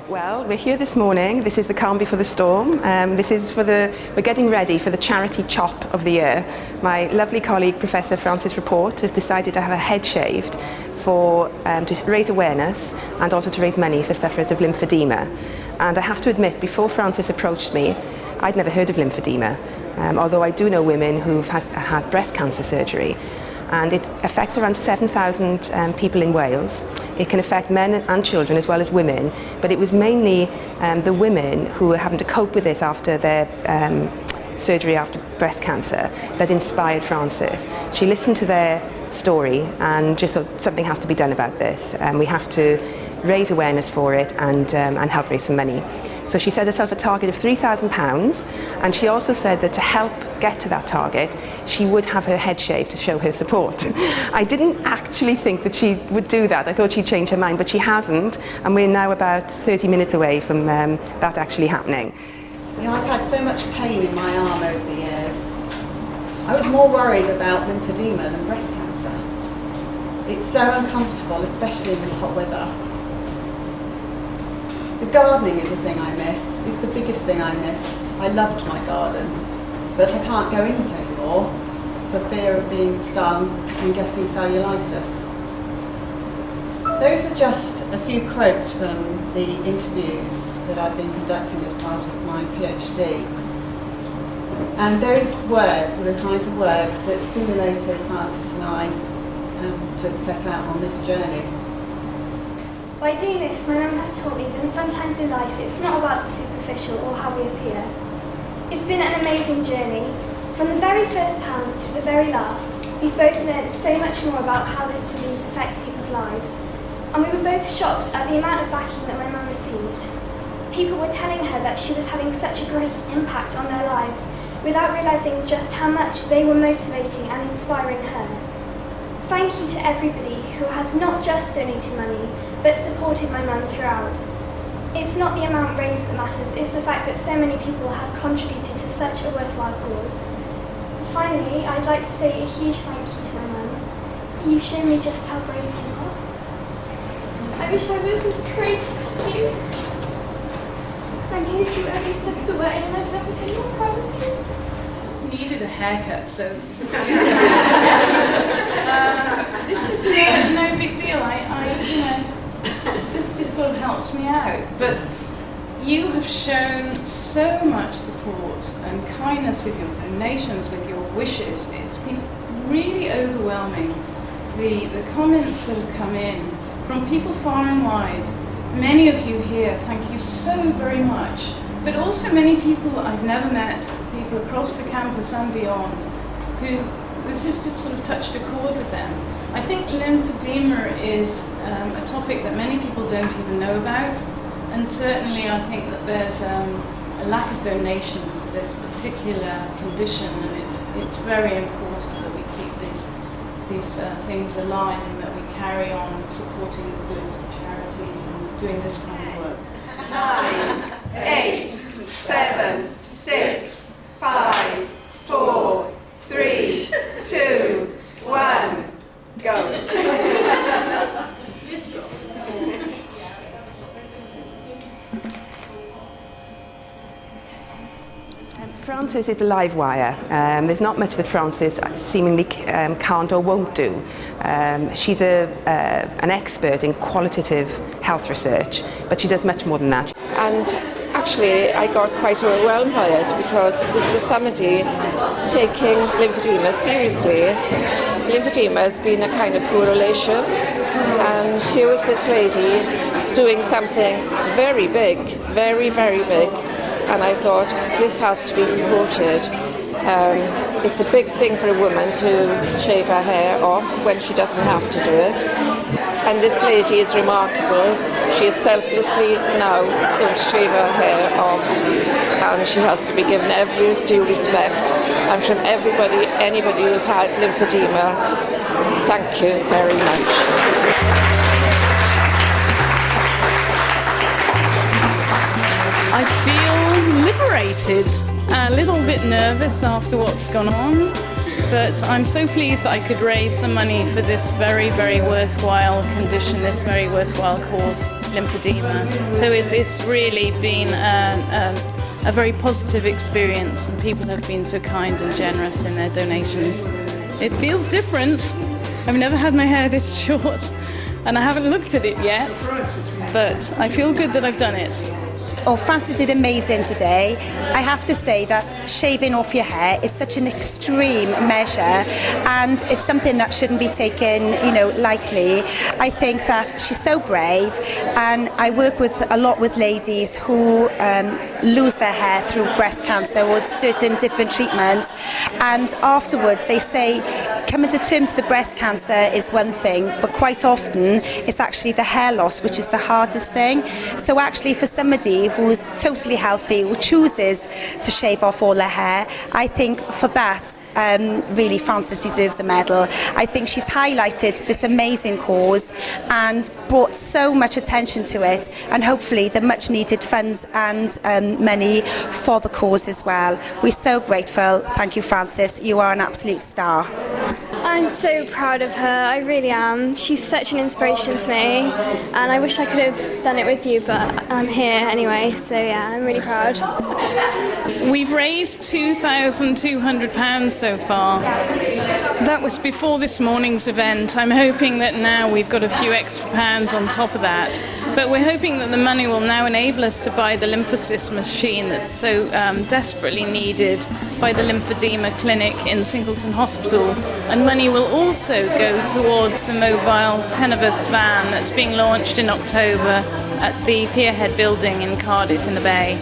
Well, we're here this morning. This is the calm before the storm. We're getting ready for the charity chop of the year. My lovely colleague, Professor Frances Rapport, has decided to have her head shaved to raise awareness and also to raise money for sufferers of lymphedema. And I have to admit, before Frances approached me, I'd never heard of lymphedema, although I do know women who've had breast cancer surgery. And it affects around 7,000 people in Wales. It can affect men and children as well as women, but it was mainly the women who were having to cope with this after their surgery after breast cancer that inspired Frances. She listened to their story and just thought something has to be done about this. We have to raise awareness for it and help raise some money. So she set herself a target of £3,000, and she also said that to help get to that target, she would have her head shaved to show her support. I didn't actually think that she would do that. I thought she'd change her mind, but she hasn't, and we're now about 30 minutes away from that actually happening. You know, I've had so much pain in my arm over the years. I was more worried about lymphedema than breast cancer. It's so uncomfortable, especially in this hot weather. The gardening is the thing I miss. It's the biggest thing I miss. I loved my garden, but I can't go in it anymore for fear of being stung and getting cellulitis. Those are just a few quotes from the interviews that I've been conducting as part of my PhD. And those words are the kinds of words that stimulated Frances and I to set out on this journey. By doing this, my mum has taught me that sometimes in life it's not about the superficial or how we appear. It's been an amazing journey. From the very first pound to the very last, we've both learned so much more about how this disease affects people's lives. And we were both shocked at the amount of backing that my mum received. People were telling her that she was having such a great impact on their lives without realising just how much they were motivating and inspiring her. Thank you to everybody who has not just donated money, but supported my mum throughout. It's not the amount raised that matters, it's the fact that so many people have contributed to such a worthwhile cause. Finally, I'd like to say a huge thank you to my mum. You've shown me just how brave you are. I wish I was as courageous as you. I'm here through every step of the way and I've never been more proud of you. Just needed a haircut, so this is no big deal. This just sort of helps me out. But you have shown so much support and kindness with your donations, with your wishes. It's been really overwhelming. The comments that have come in from people far and wide. Many of you here, thank you so very much. But also many people that I've never met, people across the campus and beyond, who this has just sort of touched a chord with them. I think lymphedema is a topic that many people don't even know about, and certainly I think that there's a lack of donation to this particular condition, and it's very important that we keep these things alive and that we carry on supporting the good charities and doing this kind of work. 9, 8, 7, 6, 5, 4, 3, 2, 1, go. Frances is a live wire. There's not much that Frances seemingly can't or won't do. She's an expert in qualitative health research, but she does much more than that. And actually I got quite overwhelmed by it because this was somebody taking lymphedema seriously. Lymphedema has been a kind of poor relation, and here was this lady doing something very big, very, very big. And I thought, this has to be supported. It's a big thing for a woman to shave her hair off when she doesn't have to do it. And this lady is remarkable. She is selflessly now going to shave her hair off, and she has to be given every due respect. And from everybody, anybody who's had lymphedema, thank you very much. I feel liberated, a little bit nervous after what's gone on, But I'm so pleased that I could raise some money for this very, very worthwhile condition, this very worthwhile cause, lymphedema. So it's really been a very positive experience, and people have been so kind and generous in their donations. It feels different. I've never had my hair this short, and I haven't looked at it yet, but I feel good that I've done it. Oh, Frances did amazing today. I have to say that shaving off your hair is such an extreme measure, and it's something that shouldn't be taken, lightly. I think that she's so brave, and I work a lot with ladies who lose their hair through breast cancer or certain different treatments, and afterwards they say coming to terms with the breast cancer is one thing, but quite often it's actually the hair loss which is the hardest thing. So actually for somebody who's totally healthy, who chooses to shave off all their hair, I think for that, really Frances deserves a medal. I think she's highlighted this amazing cause and brought so much attention to it, and hopefully the much needed funds and money for the cause as well. We're so grateful. Thank you, Frances. You are an absolute star. I'm so proud of her, I really am. She's such an inspiration to me, and I wish I could have done it with you, but I'm here anyway, so yeah, I'm really proud. We've raised £2,200 so far. That was before this morning's event. I'm hoping that now we've got a few extra pounds on top of that, but we're hoping that the money will now enable us to buy the lymphocyst machine that's so desperately needed by the lymphedema clinic in Singleton Hospital, and money will also go towards the mobile Tenebus van that's being launched in October at the Pierhead building in Cardiff in the Bay.